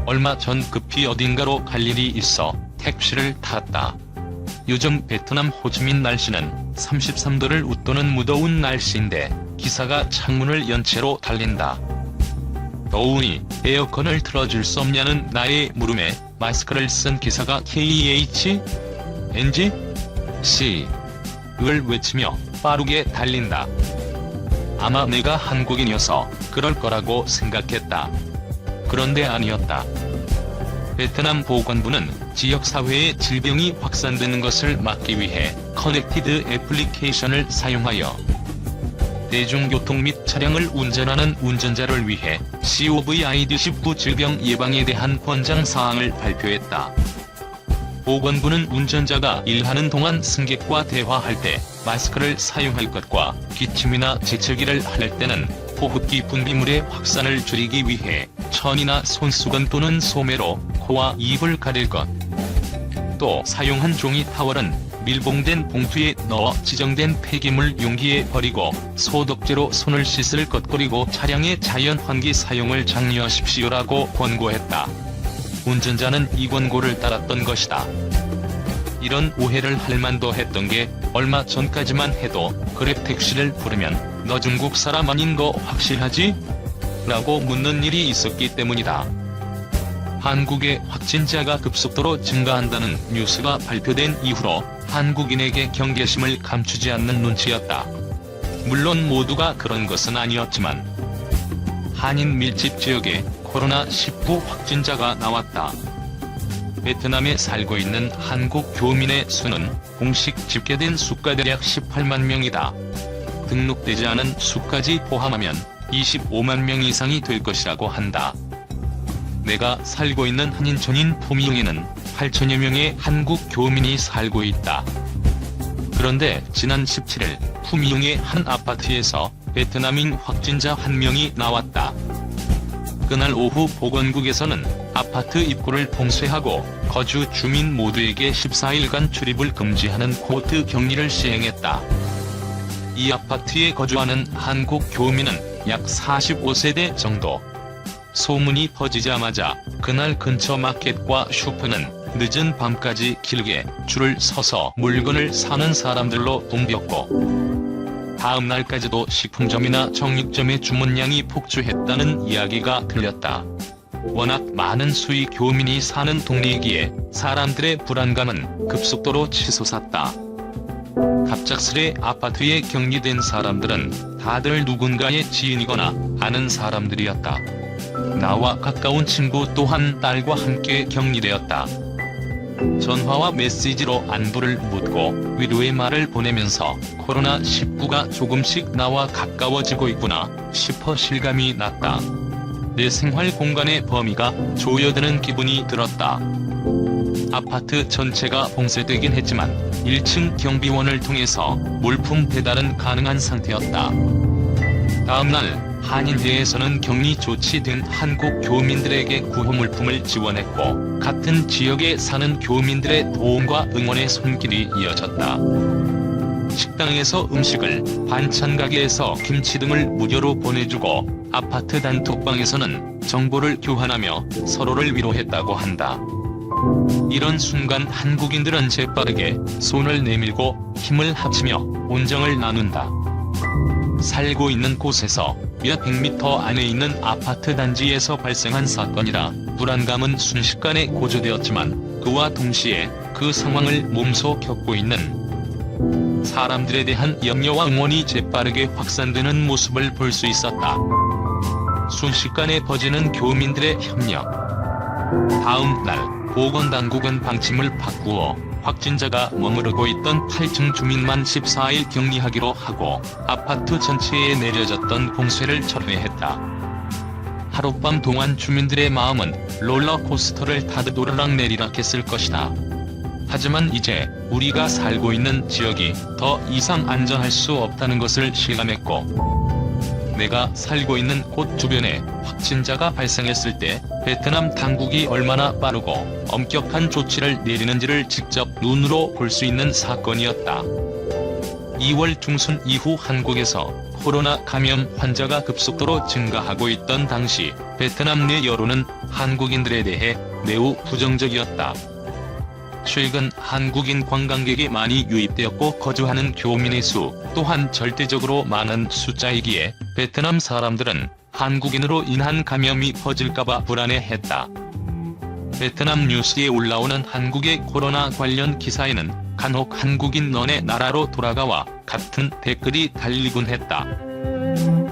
얼마 전 급히 어딘가로 갈 일이 있어 택시를 탔다. 요즘 베트남 호치민 날씨는 33도를 웃도는 무더운 날씨인데 기사가 창문을 연 채로 달린다. 더우니 에어컨을 틀어줄 수 없냐는 나의 물음에 마스크를 쓴 기사가 KHNG?을 외치며 빠르게 달린다. 아마 내가 한국인이어서 그럴 거라고 생각했다. 그런데 아니었다. 베트남 보건부는 지역사회에 질병이 확산되는 것을 막기 위해 커넥티드 애플리케이션을 사용하여 대중교통 및 차량을 운전하는 운전자를 위해 COVID-19 질병 예방에 대한 권장사항을 발표했다. 보건부는 운전자가 일하는 동안 승객과 대화할 때 마스크를 사용할 것과 기침이나 재채기를 할 때는 호흡기 분비물의 확산을 줄이기 위해 천이나 손수건 또는 소매로 코와 입을 가릴 것. 또 사용한 종이 타월은 밀봉된 봉투에 넣어 지정된 폐기물 용기에 버리고 소독제로 손을 씻을 것, 그리고 차량의 자연 환기 사용을 장려하십시오라고 권고했다. 운전자는 이 권고를 따랐던 것이다. 이런 오해를 할 만도 했던 게 얼마 전까지만 해도 그랩 택시를 부르면 "너 중국 사람 아닌 거 확실하지?" 라고 묻는 일이 있었기 때문이다. 한국의 확진자가 급속도로 증가한다는 뉴스가 발표된 이후로 한국인에게 경계심을 감추지 않는 눈치였다. 물론 모두가 그런 것은 아니었지만 한인 밀집 지역에 코로나19 확진자가 나왔다. 베트남에 살고 있는 한국 교민의 수는 공식 집계된 수가 대략 18만 명이다. 등록되지 않은 수까지 포함하면 25만 명 이상이 될 것이라고 한다. 내가 살고 있는 한인촌인 푸미용에는 8천여 명의 한국 교민이 살고 있다. 그런데 지난 17일 푸미용의 한 아파트에서 베트남인 확진자 1명이 나왔다. 그날 오후 보건국에서는 아파트 입구를 봉쇄하고 거주 주민 모두에게 14일간 출입을 금지하는 코트 격리를 시행했다. 이 아파트에 거주하는 한국 교민은 약 45세대 정도. 소문이 퍼지자마자 그날 근처 마켓과 슈퍼는 늦은 밤까지 길게 줄을 서서 물건을 사는 사람들로 붐볐고, 다음 날까지도 식품점이나 정육점의 주문량이 폭주했다는 이야기가 들렸다. 워낙 많은 수의 교민이 사는 동네이기에 사람들의 불안감은 급속도로 치솟았다. 갑작스레 아파트에 격리된 사람들은 다들 누군가의 지인이거나 아는 사람들이었다. 나와 가까운 친구 또한 딸과 함께 격리되었다. 전화와 메시지로 안부를 묻고 위로의 말을 보내면서 코로나19가 조금씩 나와 가까워지고 있구나 싶어 실감이 났다. 내 생활 공간의 범위가 조여드는 기분이 들었다. 아파트 전체가 봉쇄되긴 했지만 1층 경비원을 통해서 물품 배달은 가능한 상태였다. 다음날 한인회에서는 격리 조치된 한국 교민들에게 구호물품을 지원했고, 같은 지역에 사는 교민들의 도움과 응원의 손길이 이어졌다. 식당에서 음식을, 반찬 가게에서 김치 등을 무료로 보내주고, 아파트 단톡방에서는 정보를 교환하며 서로를 위로했다고 한다. 이런 순간 한국인들은 재빠르게 손을 내밀고 힘을 합치며 온정을 나눈다. 살고 있는 곳에서 몇 백미터 안에 있는 아파트 단지에서 발생한 사건이라 불안감은 순식간에 고조되었지만, 그와 동시에 그 상황을 몸소 겪고 있는 사람들에 대한 염려와 응원이 재빠르게 확산되는 모습을 볼 수 있었다. 순식간에 퍼지는 교민들의 협력. 다음 날 보건당국은 방침을 바꾸어 확진자가 머무르고 있던 8층 주민만 14일 격리하기로 하고 아파트 전체에 내려졌던 봉쇄를 철회했다. 하룻밤 동안 주민들의 마음은 롤러코스터를 타듯 오르락내리락 했을 것이다. 하지만 이제 우리가 살고 있는 지역이 더 이상 안전할 수 없다는 것을 실감했고, 내가 살고 있는 곳 주변에 확진자가 발생했을 때 베트남 당국이 얼마나 빠르고 엄격한 조치를 내리는지를 직접 눈으로 볼 수 있는 사건이었다. 2월 중순 이후 한국에서 코로나 감염 환자가 급속도로 증가하고 있던 당시 베트남 내 여론은 한국인들에 대해 매우 부정적이었다. 최근 한국인 관광객이 많이 유입되었고 거주하는 교민의 수 또한 절대적으로 많은 숫자이기에 베트남 사람들은 한국인으로 인한 감염이 퍼질까봐 불안해했다. 베트남 뉴스에 올라오는 한국의 코로나 관련 기사에는 간혹 한국인 너네 나라로 돌아가와 같은 댓글이 달리곤 했다.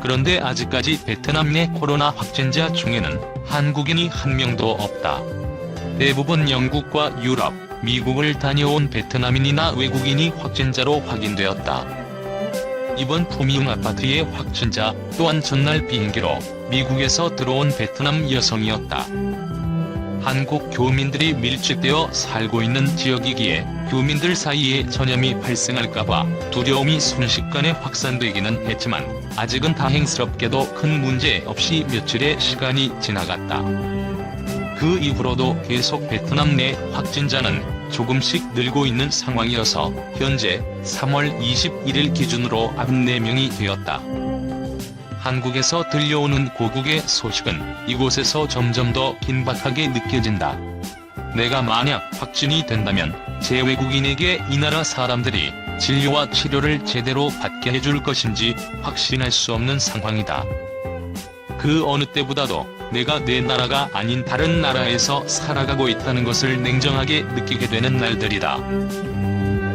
그런데 아직까지 베트남 내 코로나 확진자 중에는 한국인이 한 명도 없다. 대부분 영국과 유럽, 미국을 다녀온 베트남인이나 외국인이 확진자로 확인되었다. 이번 푸미흥 아파트의 확진자 또한 전날 비행기로 미국에서 들어온 베트남 여성이었다. 한국 교민들이 밀집되어 살고 있는 지역이기에 교민들 사이에 전염이 발생할까봐 두려움이 순식간에 확산되기는 했지만 아직은 다행스럽게도 큰 문제 없이 며칠의 시간이 지나갔다. 그 이후로도 계속 베트남 내 확진자는 조금씩 늘고 있는 상황이어서 현재 3월 21일 기준으로 94명이 되었다. 한국에서 들려오는 고국의 소식은 이곳에서 점점 더 긴박하게 느껴진다. 내가 만약 확진이 된다면 제 외국인에게 이 나라 사람들이 진료와 치료를 제대로 받게 해줄 것인지 확신할 수 없는 상황이다. 그 어느 때보다도 내가 내 나라가 아닌 다른 나라에서 살아가고 있다는 것을 냉정하게 느끼게 되는 날들이다.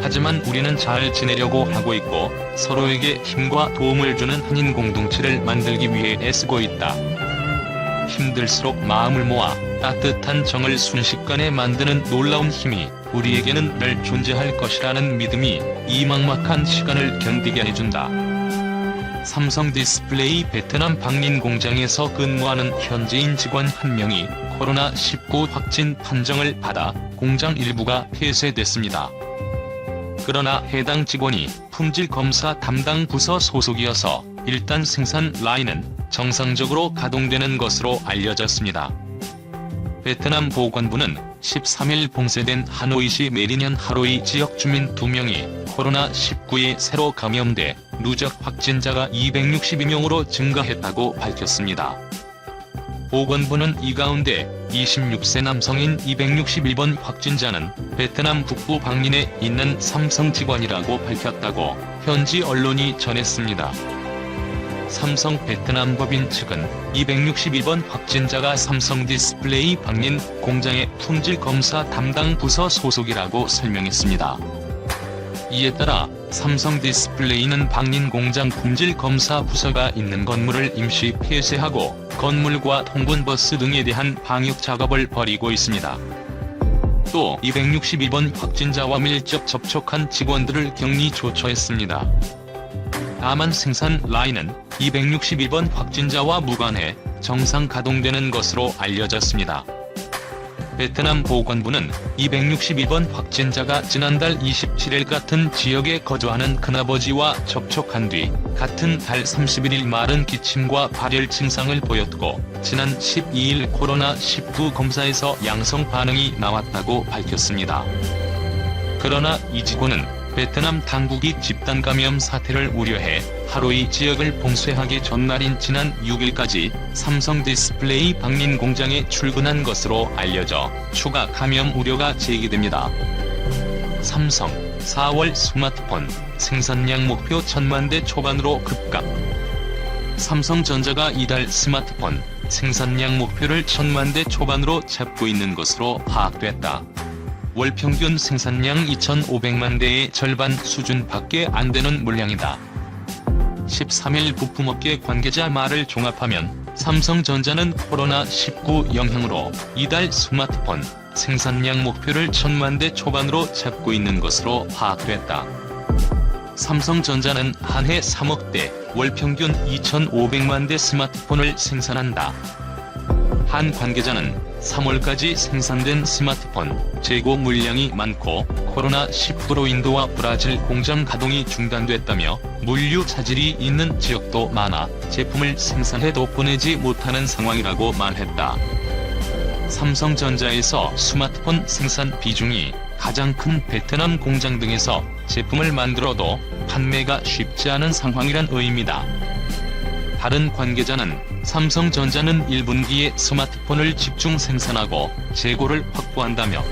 하지만 우리는 잘 지내려고 하고 있고 서로에게 힘과 도움을 주는 한인 공동체를 만들기 위해 애쓰고 있다. 힘들수록 마음을 모아 따뜻한 정을 순식간에 만드는 놀라운 힘이 우리에게는 늘 존재할 것이라는 믿음이 이 막막한 시간을 견디게 해준다. 삼성 디스플레이 베트남 방린 공장에서 근무하는 현지인 직원 한 명이 코로나19 확진 판정을 받아 공장 일부가 폐쇄됐습니다. 그러나 해당 직원이 품질 검사 담당 부서 소속이어서 일단 생산 라인은 정상적으로 가동되는 것으로 알려졌습니다. 베트남 보건부는 13일 봉쇄된 하노이시 메리년 하로이 지역 주민 2명이 코로나19에 새로 감염돼 누적 확진자가 262명으로 증가했다고 밝혔습니다. 보건부는 이 가운데 26세 남성인 261번 확진자는 베트남 북부 방린에 있는 삼성 직원이라고 밝혔다고 현지 언론이 전했습니다. 삼성 베트남 법인 측은 262번 확진자가 삼성 디스플레이 방린 공장의 품질 검사 담당 부서 소속이라고 설명했습니다. 이에 따라 삼성 디스플레이는 방린 공장 품질 검사 부서가 있는 건물을 임시 폐쇄하고 건물과 통근버스 등에 대한 방역 작업을 벌이고 있습니다. 또 262번 확진자와 밀접 접촉한 직원들을 격리 조처했습니다. 다만 생산 라인은 262번 확진자와 무관해 정상 가동되는 것으로 알려졌습니다. 베트남 보건부는 262번 확진자가 지난달 27일 같은 지역에 거주하는 큰아버지와 접촉한 뒤 같은 달 31일 마른 기침과 발열 증상을 보였고 지난 12일 코로나19 검사에서 양성 반응이 나왔다고 밝혔습니다. 그러나 이 직원은 베트남 당국이 집단 감염 사태를 우려해 하로이 지역을 봉쇄하기 전날인 지난 6일까지 삼성 디스플레이 방린 공장에 출근한 것으로 알려져 추가 감염 우려가 제기됩니다. 삼성 4월 스마트폰 생산량 목표 1000만 대 초반으로 급감. 삼성전자가 이달 스마트폰 생산량 목표를 1000만 대 초반으로 잡고 있는 것으로 파악됐다. 월 평균 생산량 2,500만 대의 절반 수준밖에 안 되는 물량이다. 13일 부품업계 관계자 말을 종합하면 삼성전자는 코로나19 영향으로 이달 스마트폰 생산량 목표를 1000만 대 초반으로 잡고 있는 것으로 파악됐다. 삼성전자는 한 해 3억 대, 월 평균 2,500만 대 스마트폰을 생산한다. 한 관계자는 3월까지 생산된 스마트폰 재고 물량이 많고 코로나19로 인도와 브라질 공장 가동이 중단됐다며 물류 차질이 있는 지역도 많아 제품을 생산해도 보내지 못하는 상황이라고 말했다. 삼성전자에서 스마트폰 생산 비중이 가장 큰 베트남 공장 등에서 제품을 만들어도 판매가 쉽지 않은 상황이란 의미다. 다른 관계자는 삼성전자는 1분기에 스마트폰을 집중 생산하고 재고를 확보한다며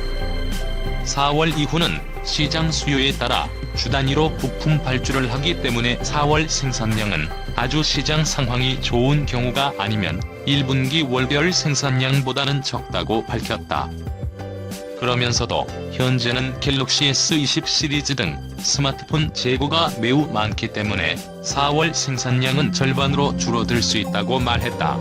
4월 이후는 시장 수요에 따라 주 단위로 부품 발주를 하기 때문에 4월 생산량은 아주 시장 상황이 좋은 경우가 아니면 1분기 월별 생산량보다는 적다고 밝혔다. 그러면서도 현재는 갤럭시 S20 시리즈 등 스마트폰 재고가 매우 많기 때문에 4월 생산량은 절반으로 줄어들 수 있다고 말했다.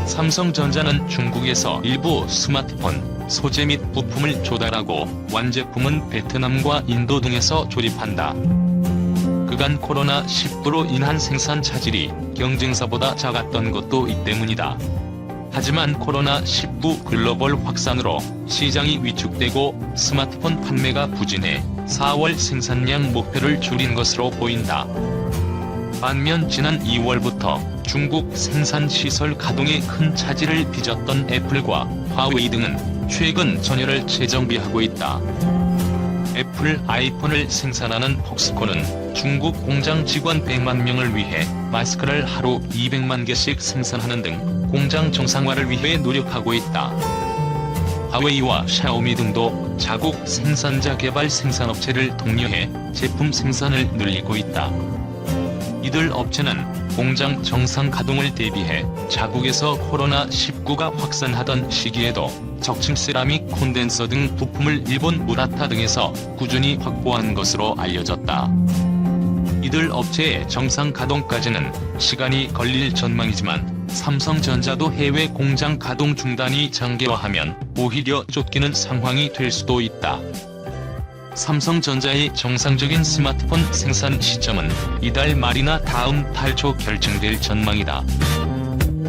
삼성전자는 중국에서 일부 스마트폰 소재 및 부품을 조달하고 완제품은 베트남과 인도 등에서 조립한다. 그간 코로나19로 인한 생산 차질이 경쟁사보다 작았던 것도 이 때문이다. 하지만 코로나19 글로벌 확산으로 시장이 위축되고 스마트폰 판매가 부진해 4월 생산량 목표를 줄인 것으로 보인다. 반면 지난 2월부터 중국 생산시설 가동에 큰 차질을 빚었던 애플과 화웨이 등은 최근 전열을 재정비하고 있다. 애플 아이폰을 생산하는 폭스콘은 중국 공장 직원 100만 명을 위해 마스크를 하루 200만 개씩 생산하는 등 공장 정상화를 위해 노력하고 있다. 화웨이와 샤오미 등도 자국 생산자 개발 생산업체를 독려해 제품 생산을 늘리고 있다. 이들 업체는 공장 정상 가동을 대비해 자국에서 코로나19가 확산하던 시기에도 적층 세라믹 콘덴서 등 부품을 일본 무라타 등에서 꾸준히 확보한 것으로 알려졌다. 이들 업체의 정상 가동까지는 시간이 걸릴 전망이지만 삼성전자도 해외 공장 가동 중단이 장기화하면 오히려 쫓기는 상황이 될 수도 있다. 삼성전자의 정상적인 스마트폰 생산 시점은 이달 말이나 다음 달 초 결정될 전망이다.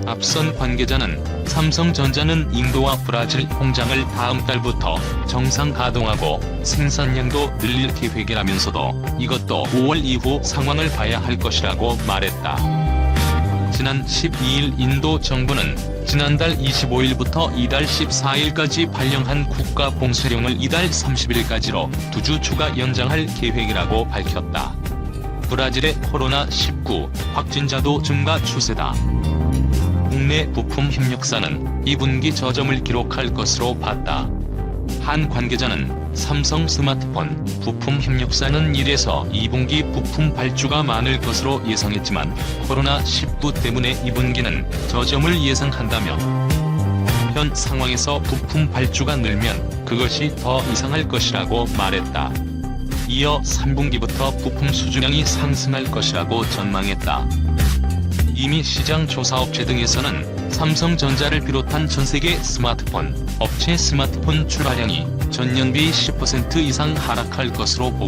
앞선 관계자는 삼성전자는 인도와 브라질 공장을 다음 달부터 정상 가동하고 생산량도 늘릴 계획이라면서도 이것도 5월 이후 상황을 봐야 할 것이라고 말했다. 지난 12일 인도 정부는 지난달 25일부터 이달 14일까지 발령한 국가 봉쇄령을 이달 30일까지로 2주 추가 연장할 계획이라고 밝혔다. 브라질의 코로나19 확진자도 증가 추세다. 국내 부품 협력사는 2분기 저점을 기록할 것으로 봤다. 한 관계자는 삼성 스마트폰 부품 협력사는 1에서 2분기 부품 발주가 많을 것으로 예상했지만 코로나19 때문에 2분기는 저점을 예상한다며 현 상황에서 부품 발주가 늘면 그것이 더 이상할 것이라고 말했다. 이어 3분기부터 부품 수주량이 상승할 것이라고 전망했다. 이미 시장 조사업체 등에서는 삼성전자를 비롯한 전세계 스마트폰 업체 스마트폰 출하량이 전년 비 10% 이상 하락할 것으로 보고